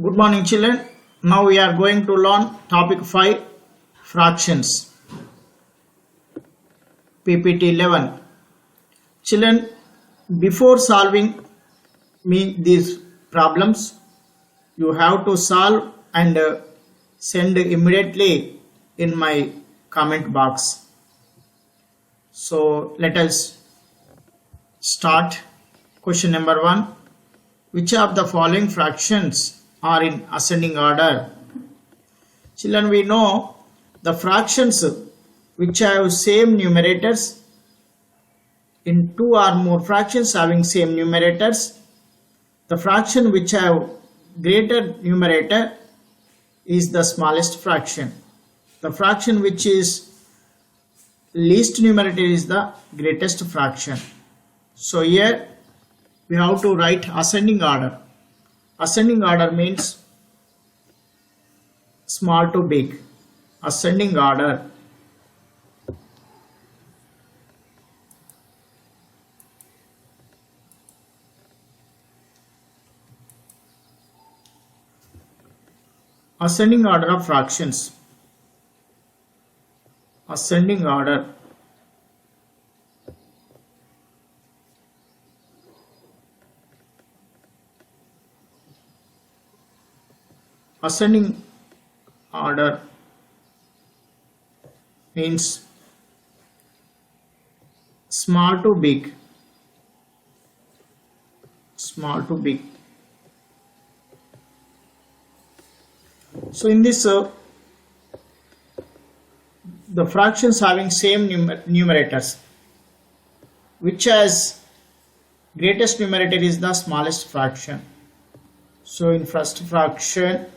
Good morning, children. Now we are going to learn topic 5 fractions. PPT 11. Children, before solving these problems, you have to solve and send immediately in my comment box. So let us start. Question number 1. Which of the following fractions are in ascending order? Children, we know the fractions which have same numerators, in two or more fractions having same numerators, the fraction which have greater numerator is the smallest fraction. The fraction which is least numerator is the greatest fraction. So here we have to write ascending order. Ascending order means small to big. Ascending order. Ascending order of fractions. Ascending order. Ascending order means small to big. Small to big. So in this the fractions having same numerators, which has greatest numerator is the smallest fraction. So in first fraction,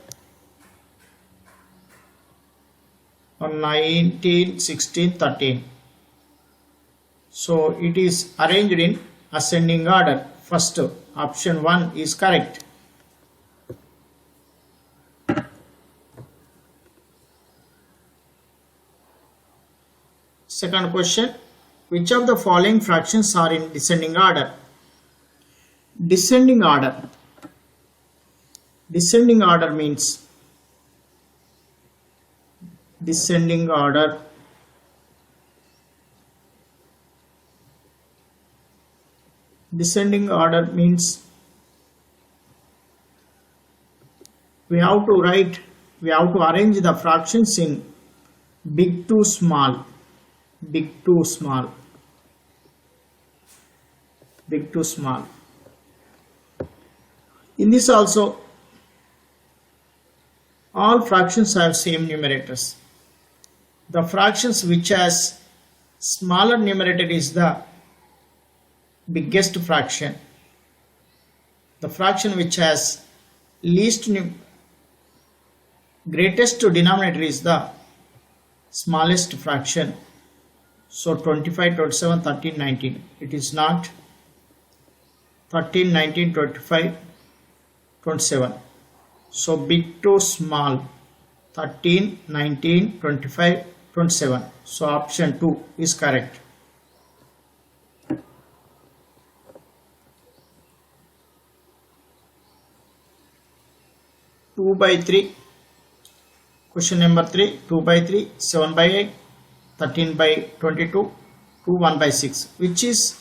19, 16, 13. So it is arranged in ascending order. First option 1 is correct. Second question, which of the following fractions are in descending order? Descending order. Descending order means descending order means we have to arrange the fractions in big to small, big to small, big to small. In this also all fractions have same numerators. The fractions which has smaller numerator is the biggest fraction. The fraction which has greatest denominator is the smallest fraction. So 25, 27, 13, 19. It is not 13, 19, 25, 27. So big to small, 13, 19, 25, 27. So option 2 is correct. Two by 3. Question number 3. 2 by 3, 7 by 8, 13 by 22, 2, 1 by 6. Which is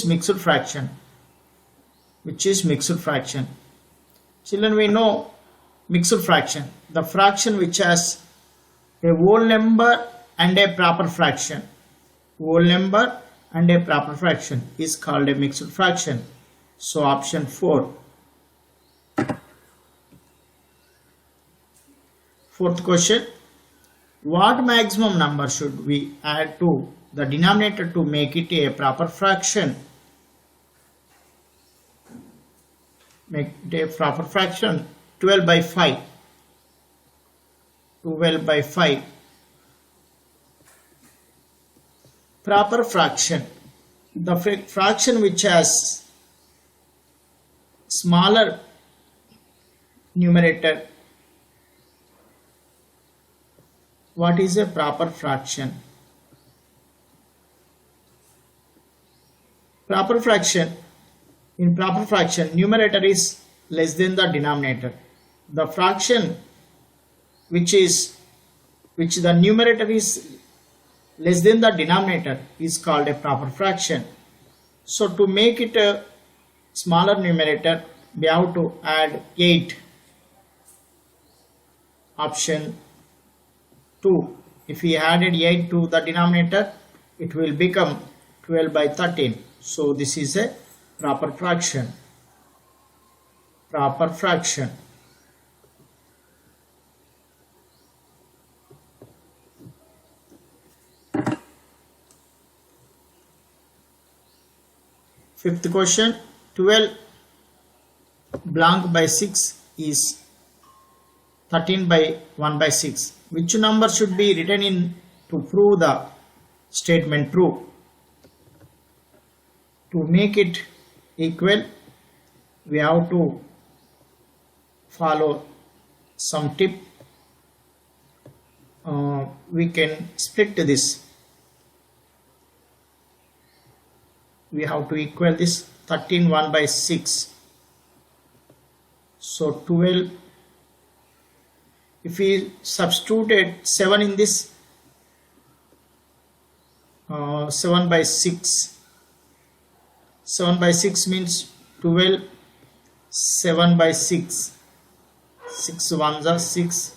mixed fraction? Which is mixed fraction? Children, we know mixed fraction. The fraction which has a whole number and a proper fraction. Whole number and a proper fraction is called a mixed fraction. So option 4. Fourth question. What maximum number should we add to the denominator to make it a proper fraction? Make it a proper fraction. 12 by 5. 12 by 5. Proper fraction. The fraction which has smaller numerator. What is a proper fraction? In proper fraction, numerator is less than the denominator. the fraction which the numerator is less than the denominator is called a proper fraction. So to make it a smaller numerator, we have to add 8. Option 2. If we added 8 to the denominator, it will become 12 by 13. So this is a proper fraction. Proper fraction. Fifth question, 12 blank by 6 is 13 by 1 by 6. Which number should be written in to prove the statement true? To make it equal, we have to follow some tip. We can split this. We have to equal this 13 1 by 6. So 12, if we substituted 7 in this, 7 by 6. 7 by 6 means 12, 7 by 6. 6 ones are 6.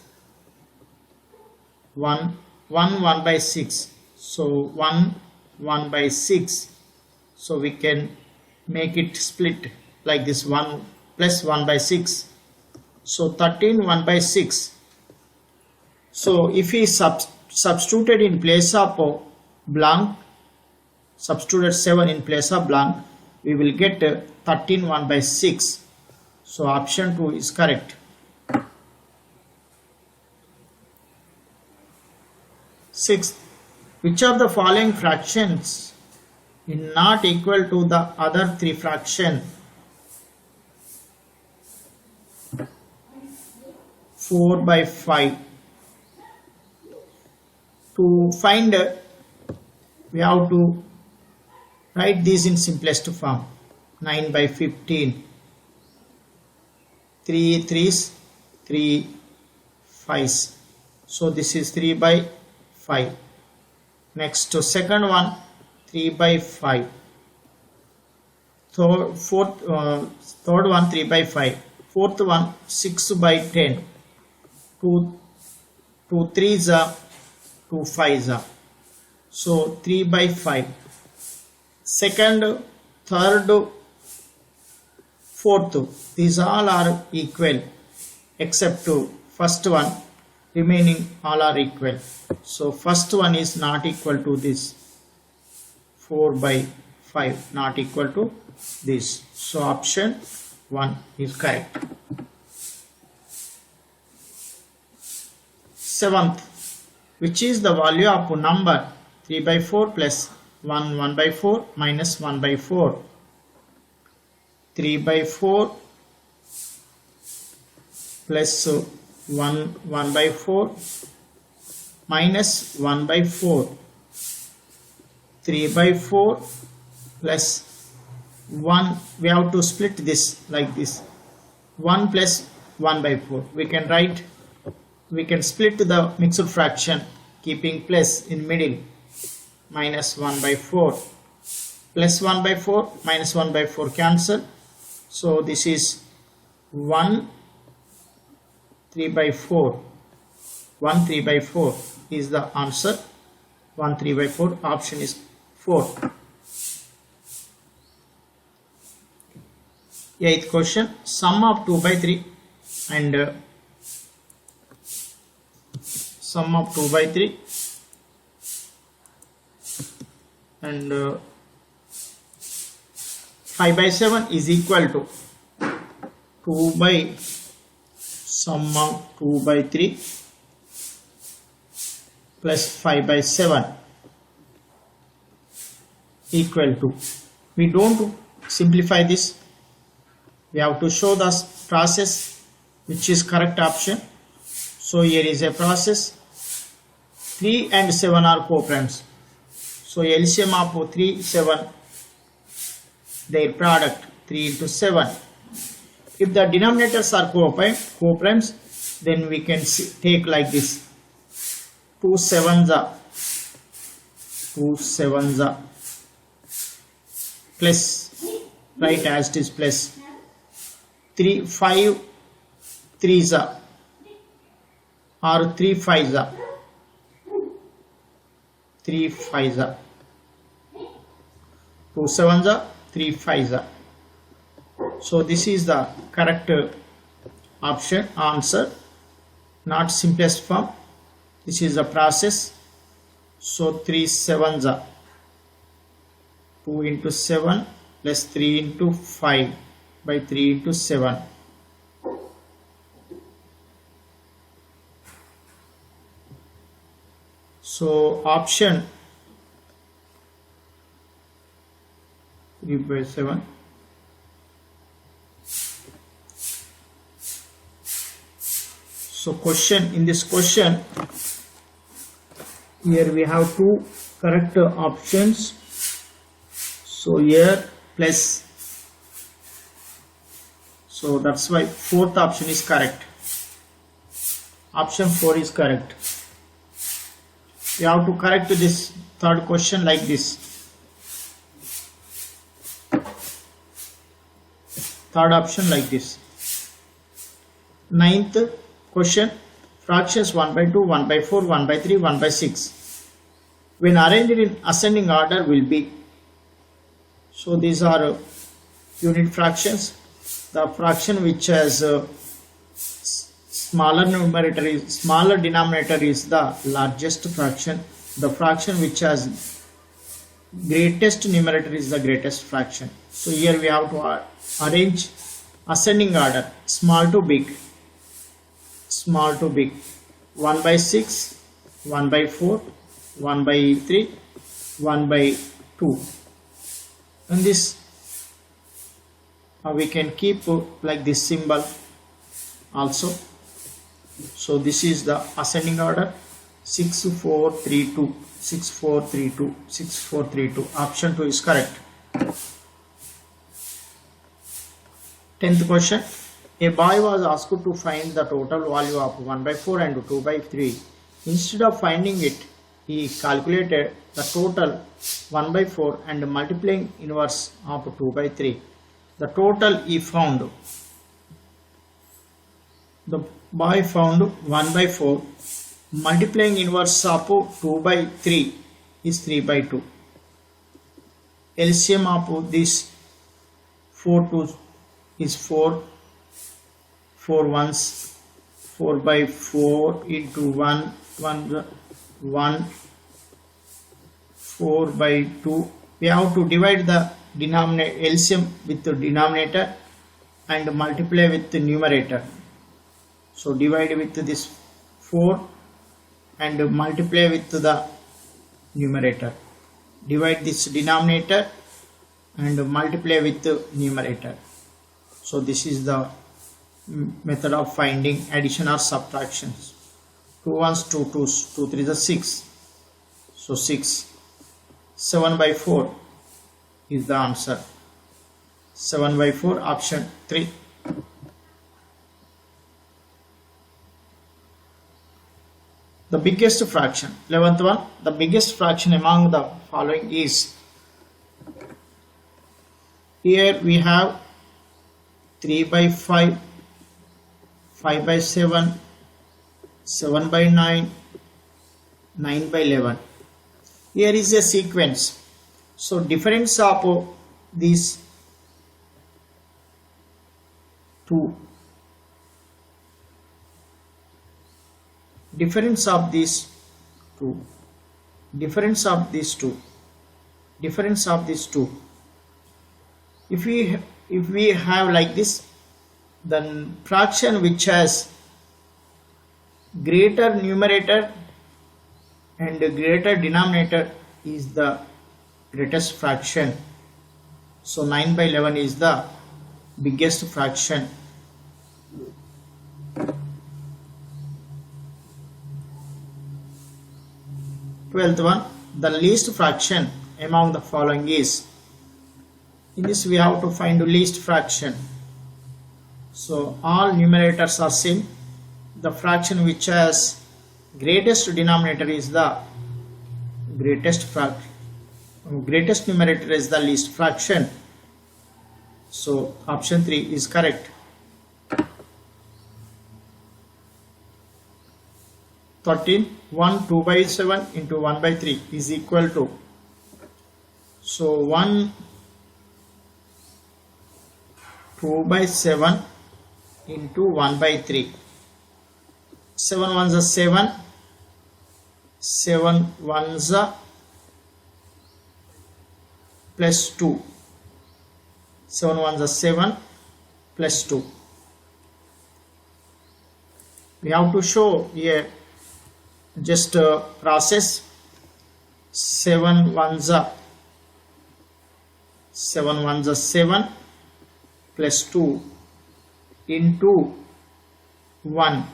1 by 6. So 1 by 6. So we can make it split like this, 1 plus 1 by 6. So 13 1 by 6. So if we substituted in place of blank, substituted 7 in place of blank, we will get 13 1 by 6. So option 2 is correct. Sixth, which of the following fractions is not equal to the other 3 fraction? 4 by 5. To find, we have to write these in simplest form. 9 by 15. 3 3s, 3 5s. So this is 3 by 5. Next to second one, 3 by 5. Third one, 3 by 5. Fourth one, 6 by 10. 2 3s are 2 5s are. So 3 by 5. Second, third, fourth, these all are equal except to first one. Remaining all are equal. So first one is not equal to this. 4 by 5 not equal to this. So option 1 is correct. Seventh, which is the value of number 3 by 4 plus 1 by 4 minus 1 by 4. 3 by 4 plus 1 by 4 minus 1 by 4. 3 by 4 plus 1, we have to split this like this. 1 plus 1 by 4. We can split the mixed fraction keeping plus in middle. Minus 1 by 4. Plus 1 by 4 minus 1 by 4 cancel. So this is 1 3 by 4. 1 3 by 4 is the answer. 1 3 by 4, option is 4. Eighth question, sum of 2 by 3 and sum of 2 by 3 and 5 by 7 is equal to 2 by sum of 2 by 3 plus 5 by 7 equal to, we don't simplify this, we have to show the process which is correct option. So here is a process. 3 and 7 are co-primes. So LCM of 3 7, their product 3 into 7. If the denominators are co-primes, then we can take like this: 2 sevens are plus, right, as it is, plus 3 5 3s are, or 3 5s are, 3 5s are, 2 sevens are, 3 5s are. So this is the correct answer, not simplest form. This is the process. So 3 sevens are 2 into 7 plus 3 into 5 by 3 into 7. So option 3 by 7. So question, in this question, here we have two correct options. So here plus, so that's why fourth option is correct. Option 4 is correct. You have to correct this third question like this. Third option like this. Ninth question, fractions 1 by 2, 1 by 4, 1 by 3, 1 by 6 when arranged in ascending order will be. So these are unit fractions. The fraction which has smaller denominator is the largest fraction. The fraction which has greatest numerator is the greatest fraction. So here we have to arrange ascending order, small to big. 1 by 6, 1 by 4, 1 by 3, 1 by 2. And this we can keep like this symbol also. So this is the ascending order: 6 4 3 2, 6 4 3 2, 6 4 3 2. Option 2 is correct. 10th question, a boy was asked to find the total value of 1 by 4 and 2 by 3. Instead of finding it, he calculated the total 1 by 4 and multiplying inverse of 2 by 3. The total he found. The boy found 1 by 4, multiplying inverse of 2 by 3 is 3 by 2. LCM of this 4 2 is 4, 4 ones, 4 by 4 into 1, 4 by 2. We have to divide the denominator, LCM with the denominator and multiply with the numerator. So divide with this 4 and multiply with the numerator. Divide this denominator and multiply with the numerator. So this is the method of finding addition or subtractions. 2 ones, 2 twos, 2 threes are 6. So 6. 7 by 4 is the answer. 7 by 4, option 3. The biggest fraction. 11th one, the biggest fraction among the following is. Here we have 3 by 5, 5 by 7, 7 by 9, 9 by 11. Here is a sequence. So difference of these two, difference of these two, difference of these two, difference of these two. If we have like this, then fraction which has greater numerator and greater denominator is the greatest fraction. So 9 by 11 is the biggest fraction. Twelfth one, the least fraction among the following is. In this we have to find the least fraction. So all numerators are same. The fraction which has greatest denominator is the greatest numerator is the least fraction. So option 3 is correct. 13. 1 2 by 7 into 1 by 3 is equal to, so 1 2 by 7 into 1 by 3. 7 ones are 7, 7 ones are plus 2, 7 ones are 7 plus 2. We have to show here just process. 7 ones are 7 plus 2 into 1,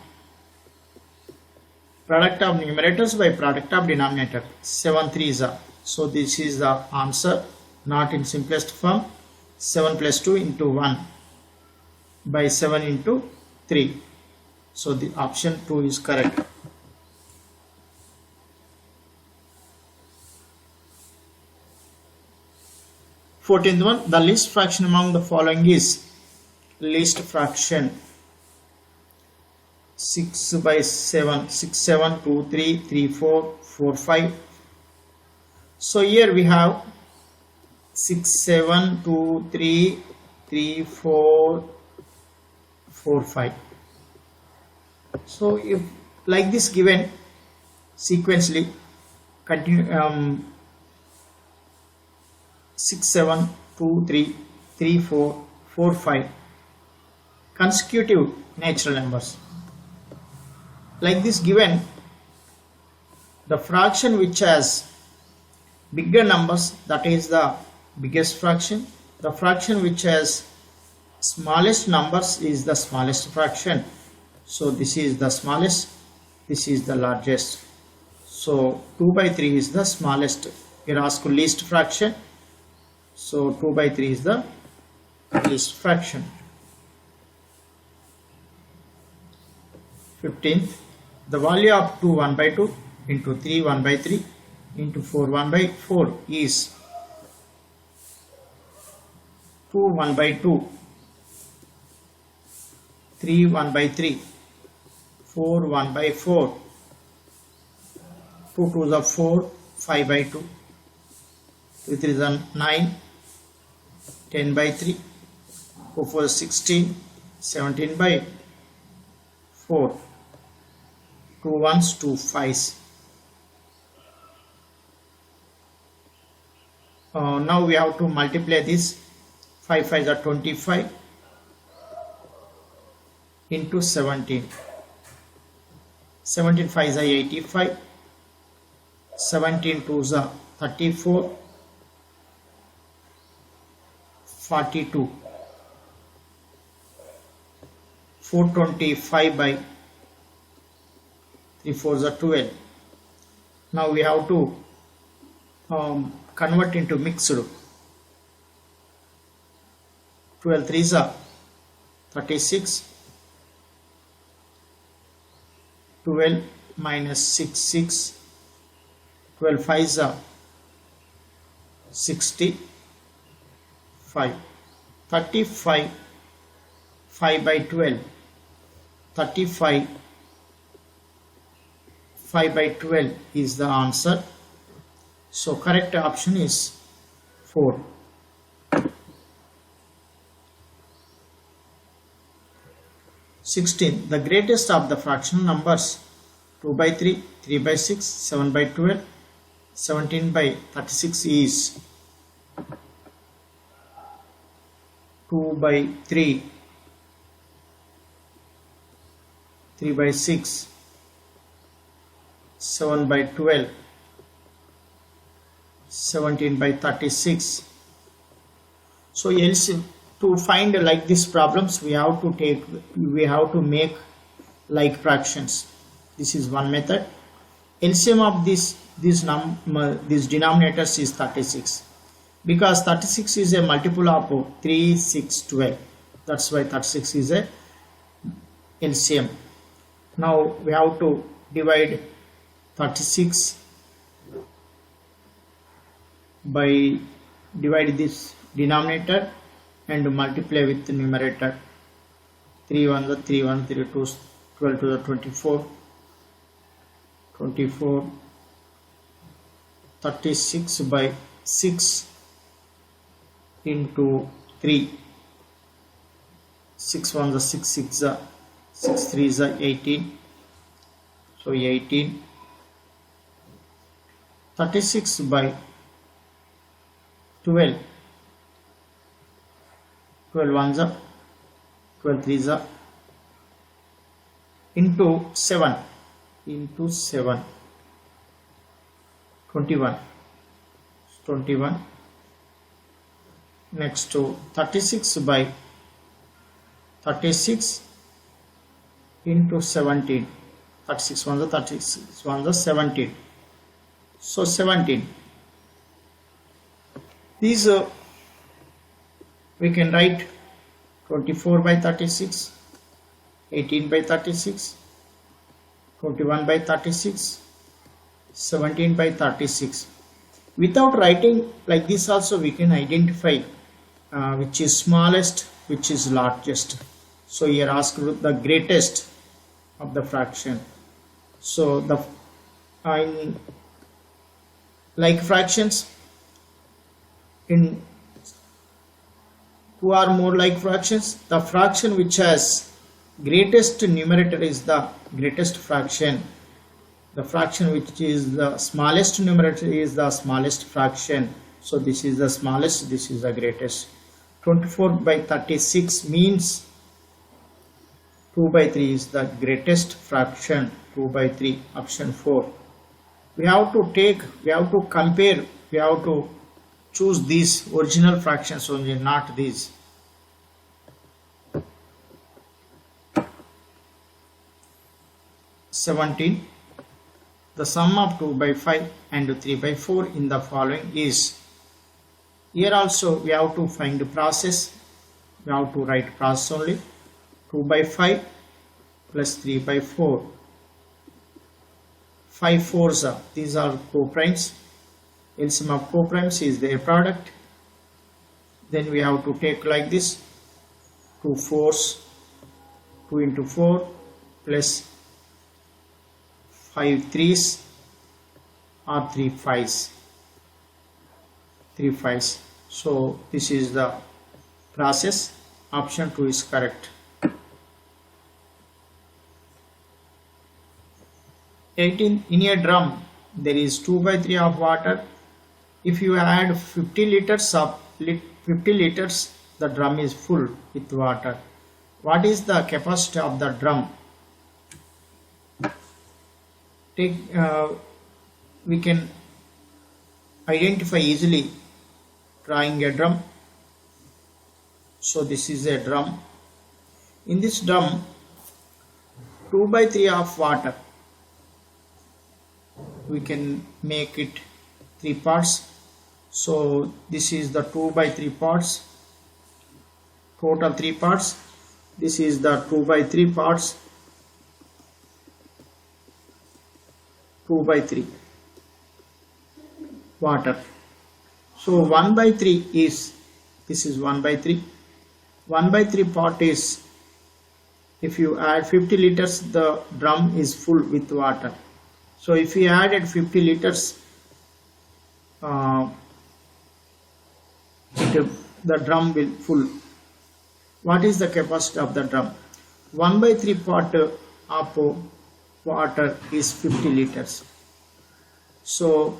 product of numerators by product of denominator. 7 3s are, so this is the answer, not in simplest form. 7 plus 2 into 1 by 7 into 3. So the option 2 is correct. 14th one, the least fraction among the following is least fraction. 6 by 7, 6 7 2 3 3 4 4 5. So here we have 6 7 2 3 3 4 4 5. So if like this given sequentially continue, 6 7 2 3 3 4 4 5 consecutive natural numbers like this given, the fraction which has bigger numbers, that is the biggest fraction. The fraction which has smallest numbers is the smallest fraction. So this is the smallest, this is the largest. So 2 by 3 is the smallest. Here asked least fraction. So 2 by 3 is the least fraction. 15th, the value of 2 1 by 2 into 3 1 by 3 into 4 1 by 4 is 2 1 by 2, 3 1 by 3, 4 1 by 4, 2 2s are 4, 5 by 2, 3 3s are 9, 10 by 3, 4 4 is 16, 17 by 4, 2 1s 2 5s. Now we have to multiply this. 5 5s are 25 into 17. 17 5s are 85. 17 2s are 34. 42. 425 by 3 4s are 12. Now we have to convert into mixed. 12 3s are 36. 12 minus 6 6. 12 5s are 65. 35 5 by 12. 35 5 by 12 is the answer. So correct option is 4. 16. The greatest of the fractional numbers 2 by 3, 3 by 6, 7 by 12, 17 by 36 is 2 by 3, 3 by 6, 7 by 12, 17 by 36. So else to find like these problems we have to make like fractions. This is one method. LCM of these denominators is 36, because 36 is a multiple of 3 6 12. That's why 36 is a LCM. Now we have to divide 36 by divide this denominator and multiply with the numerator. 3 1 the 3 1 3 2 12 to the 24 36 by 6 into 3. 6 1 the 6 6 the 6 3 is 18. So 18. 36 by 12. 12 1 the 12 3 the into 7. 21. Next to 36 by 36 into 17. 36 1 the 36 1 the 17. So 17. These we can write 24 by 36, 18 by 36, 21 by 36, 17 by 36. Without writing like this also we can identify which is smallest, which is largest. So here asked the greatest of the fraction. So the in like fractions, in two or more like fractions, the fraction which has greatest numerator is the greatest fraction. The fraction which is the smallest numerator is the smallest fraction. So this is the smallest, this is the greatest. 24 by 36 means 2 by 3 is the greatest fraction. 2 by 3, option 4. We have to compare, we have to choose these original fractions only, not these. (17) The sum of 2 by 5 and 3 by 4 in the following is. Here also we have to find the process. We have to write process only. 2 by 5 plus 3 by 4. 5 fours are, these are co-primes. LCM of co-primes is their product. Then we have to take like this. 2 fours, 2 into 4 plus 5 threes or 3 fives. 3 fives. So this is the process. Option 2 is correct. 18. In a drum there is 2 by 3 of water. If you add 50 liters, the drum is full with water. What is the capacity of the drum? We can identify easily drawing a drum. So this is a drum. In this drum, 2 by 3 of water. We can make it 3 parts. So this is the 2 by 3 parts. Total 3 parts. This is the 2 by 3 parts. 2 by 3 water. So 1 by 3 is, this is 1 by 3. 1 by 3 part is, if you add 50 liters, the drum is full with water. So if you added 50 liters, the drum will full. What is the capacity of the drum? 1 by 3 part of water is 50 liters. So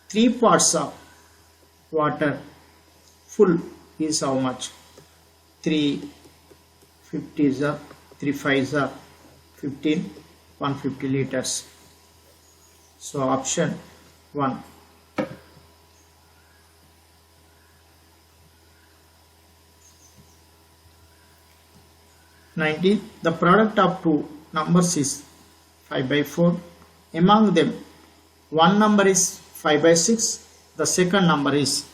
3 parts of water full is how much? 3 50s are 3 5s are 15, 150 liters. So option 1. 19. The product of two numbers is 5 by 4. Among them, one number is 5 by 6. The second number is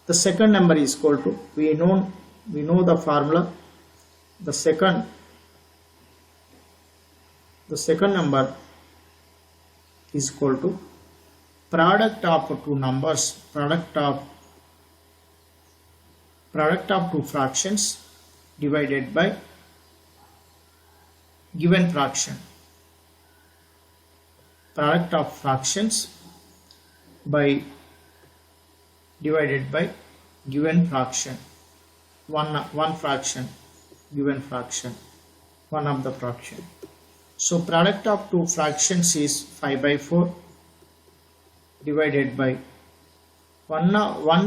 the second number is equal to, we know the formula. The second number is equal to product of two numbers, product of two fractions divided by given fraction. Product of fractions by divided by given fraction. One fraction, given fraction, one of the fraction. So product of two fractions is 5 by 4 divided by one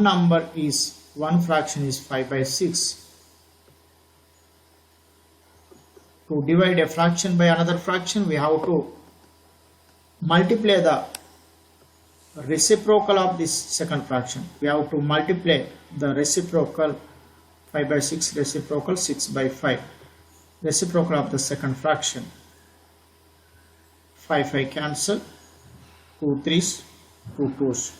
number is, one fraction is 5 by 6. To divide a fraction by another fraction, we have to multiply the reciprocal of this second fraction. We have to multiply the reciprocal 5 by 6, reciprocal 6 by 5, reciprocal of the second fraction. 5 cancel, 2 3s, 2 2s.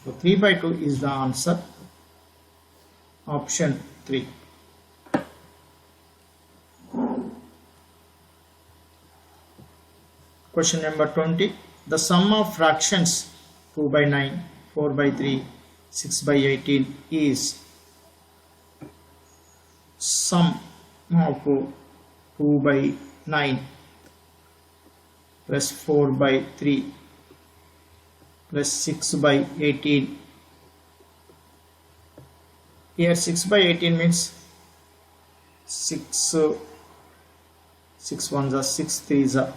So 3 by 2 is the answer, option 3. Question number 20. The sum of fractions 2 by 9, 4 by 3, 6 by 18 is sum of 2 by 9 plus 4 by 3 plus 6 by 18. Here 6 by 18 means 6 ones are 6 3s are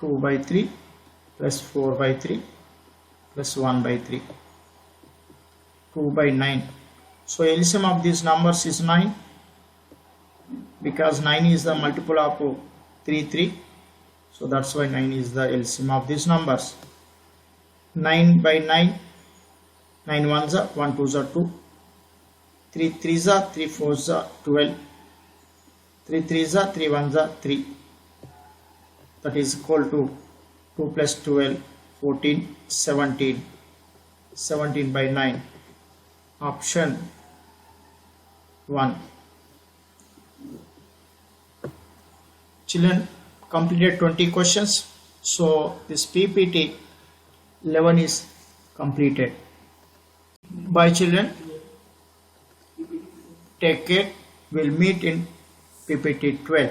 2 by 3 plus 4 by 3 plus 1 by 3, 2 by 9. So LCM of these numbers is 9, because 9 is the multiple of 3. So that's why 9 is the LCM of these numbers. 9 by 9, 9 ones are 1 2s are 2, 3 3s are 3 4s are 12, 3 3s are 3 1s are 3. That is equal to 2 plus 12, 14, 17. 17 by 9. Option 1. Children completed 20 questions. So this PPT 11 is completed. Bye children. Take care. We'll meet in PPT 12.